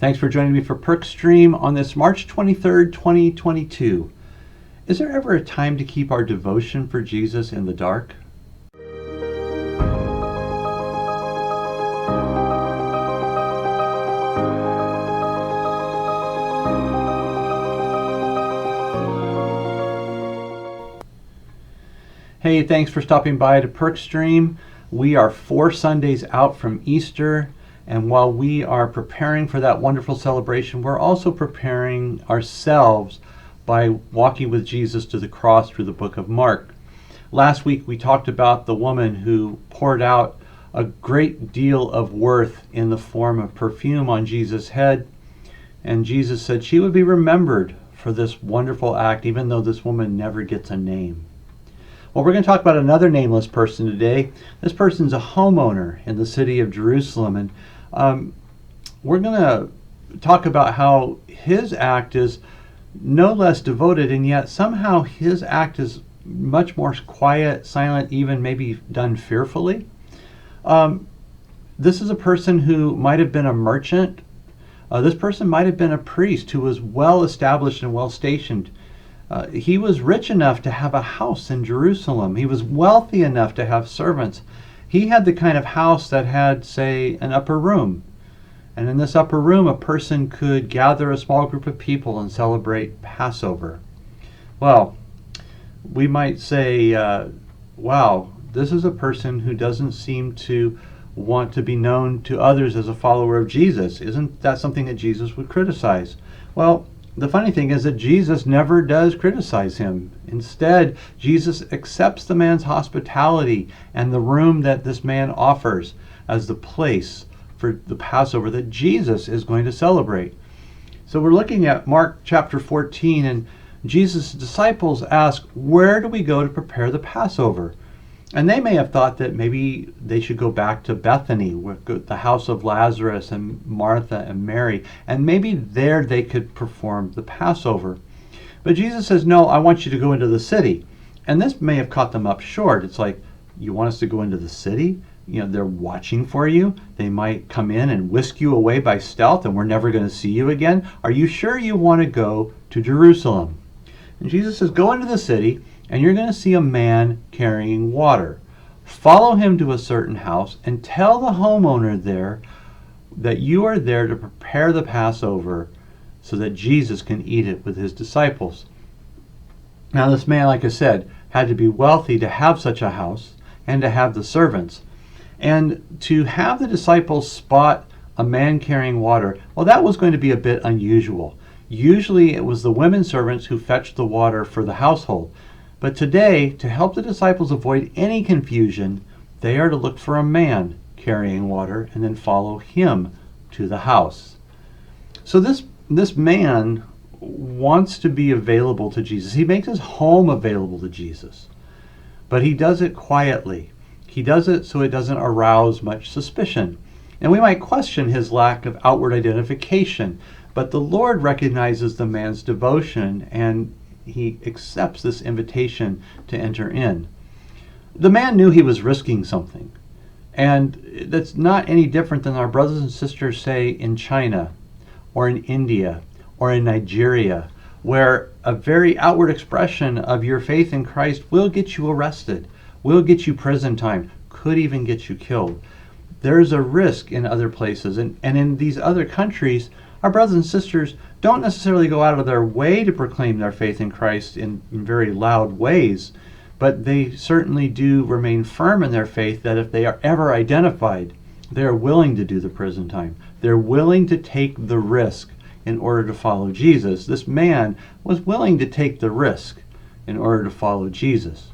Thanks for joining me for PerkStream on this March 23rd, 2022. Is there ever a time to keep our devotion for Jesus in the dark? Hey, thanks for stopping by to PerkStream. We are 4 Sundays out from Easter, and while we are preparing for that wonderful celebration, we're also preparing ourselves by walking with Jesus to the cross through the book of Mark. Last week we talked about the woman who poured out a great deal of worth in the form of perfume on Jesus' head, and Jesus said she would be remembered for this wonderful act, even though this woman never gets a name. Well, we're going to talk about another nameless person today. This person's a homeowner in the city of Jerusalem, and we're going to talk about how his act is no less devoted, and yet somehow his act is much more quiet, silent, even maybe done fearfully. This is a person who might have been a merchant. This person might have been a priest who was well established and well stationed. He was rich enough to have a house in Jerusalem. He was wealthy enough to have servants. He had the kind of house that had, say, an upper room. And in this upper room, a person could gather a small group of people and celebrate Passover. Well, we might say, wow, this is a person who doesn't seem to want to be known to others as a follower of Jesus. Isn't that something that Jesus would criticize? Well, the funny thing is that Jesus never does criticize him. Instead, Jesus accepts the man's hospitality and the room that this man offers as the place for the Passover that Jesus is going to celebrate. So we're looking at Mark chapter 14, and Jesus' disciples ask, where do we go to prepare the Passover? And they may have thought that maybe they should go back to Bethany, the house of Lazarus and Martha and Mary, and maybe there they could perform the Passover. But Jesus says, no, I want you to go into the city. And this may have caught them up short. It's like, you want us to go into the city? You know, they're watching for you. They might come in and whisk you away by stealth and we're never going to see you again. Are you sure you want to go to Jerusalem? And Jesus says, go into the city, and you're going to see a man carrying water. Follow him to a certain house and tell the homeowner there that you are there to prepare the Passover so that Jesus can eat it with his disciples. Now this man, like I said, had to be wealthy to have such a house and to have the servants. And to have the disciples spot a man carrying water, well, that was going to be a bit unusual. Usually it was the women servants who fetched the water for the household. But today, to help the disciples avoid any confusion, they are to look for a man carrying water and then follow him to the house. So this man wants to be available to Jesus. He makes his home available to Jesus. But he does it quietly. He does it so it doesn't arouse much suspicion. And we might question his lack of outward identification, but the Lord recognizes the man's devotion and he accepts this invitation to enter in. The man knew he was risking something. And that's not any different than our brothers and sisters say in China or in India or in Nigeria, where a very outward expression of your faith in Christ will get you arrested, will get you prison time, could even get you killed. There's a risk in other places. And in these other countries, our brothers and sisters don't necessarily go out of their way to proclaim their faith in Christ in very loud ways, but they certainly do remain firm in their faith that if they are ever identified, they are willing to do the prison time. They're willing to take the risk in order to follow Jesus. This man was willing to take the risk in order to follow Jesus.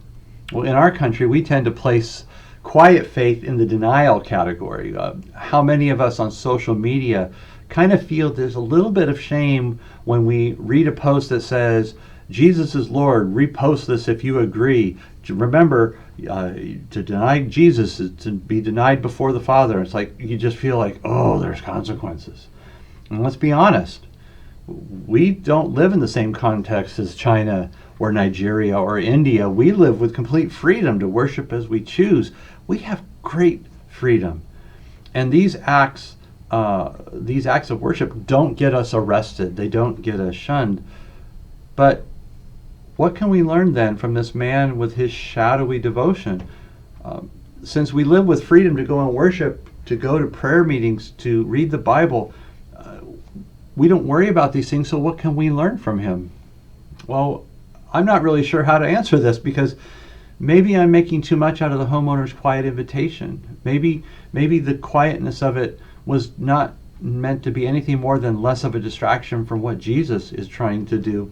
Well, in our country, we tend to place quiet faith in the denial category. How many of us on social media kind of feel there's a little bit of shame when we read a post that says, Jesus is Lord, repost this if you agree. Remember, to deny Jesus is to be denied before the Father. It's like, you just feel like, oh, there's consequences. And let's be honest, we don't live in the same context as China or Nigeria or India. We live with complete freedom to worship as we choose. We have great freedom. And these acts these acts of worship don't get us arrested. They don't get us shunned. But what can we learn then from this man with his shadowy devotion? Since we live with freedom to go and worship, to go to prayer meetings, to read the Bible, we don't worry about these things, so what can we learn from him? Well, I'm not really sure how to answer this, because maybe I'm making too much out of the homeowner's quiet invitation. Maybe the quietness of it was not meant to be anything more than less of a distraction from what Jesus is trying to do.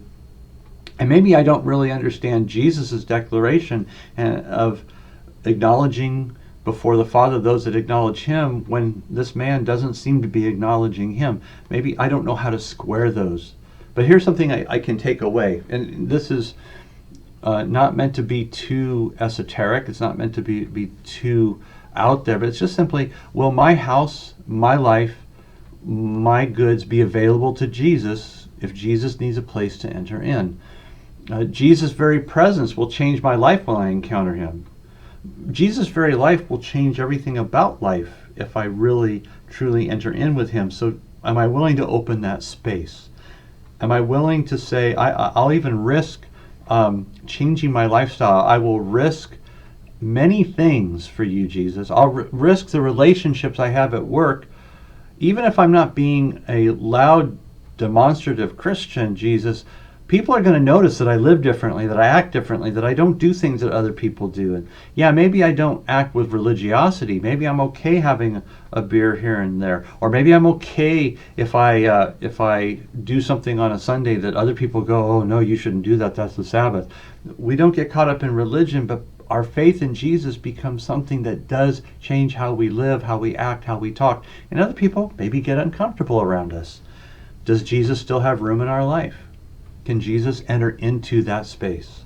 And maybe I don't really understand Jesus' declaration of acknowledging before the Father those that acknowledge him, when this man doesn't seem to be acknowledging him. Maybe I don't know how to square those. But here's something I can take away. And this is not meant to be too esoteric. It's not meant to be too out there. But it's just simply, will my house, my life, my goods be available to Jesus if Jesus needs a place to enter in? Jesus' very presence will change my life when I encounter him. Jesus' very life will change everything about life if I really, truly enter in with him. So am I willing to open that space? Am I willing to say, I'll even risk changing my lifestyle? I will risk many things for you, Jesus. I'll risk the relationships I have at work, even if I'm not being a loud, demonstrative Christian, Jesus. People are going to notice that I live differently, that I act differently, that I don't do things that other people do. And yeah, maybe I don't act with religiosity. Maybe I'm okay having a beer here and there, or maybe I'm okay if I do something on a Sunday that other people go, oh no, you shouldn't do that. That's the Sabbath. We don't get caught up in religion, but our faith in Jesus becomes something that does change how we live, how we act, how we talk, and other people maybe get uncomfortable around us. Does Jesus still have room in our life? Can Jesus enter into that space?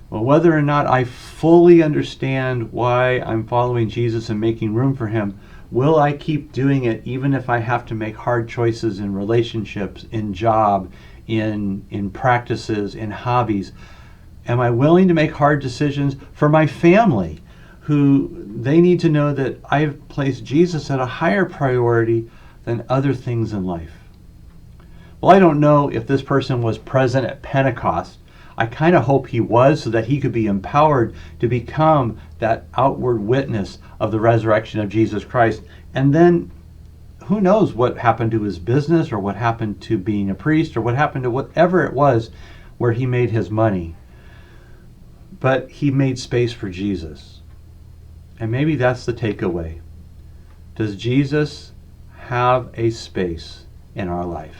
Well, whether or not I fully understand why I'm following Jesus and making room for him, will I keep doing it even if I have to make hard choices in relationships, in job, in practices, in hobbies? Am I willing to make hard decisions for my family, who they need to know that I've placed Jesus at a higher priority than other things in life? Well, I don't know if this person was present at Pentecost. I kind of hope he was, so that he could be empowered to become that outward witness of the resurrection of Jesus Christ. And then who knows what happened to his business, or what happened to being a priest, or what happened to whatever it was where he made his money. But he made space for Jesus. And maybe that's the takeaway. Does Jesus have a space in our life?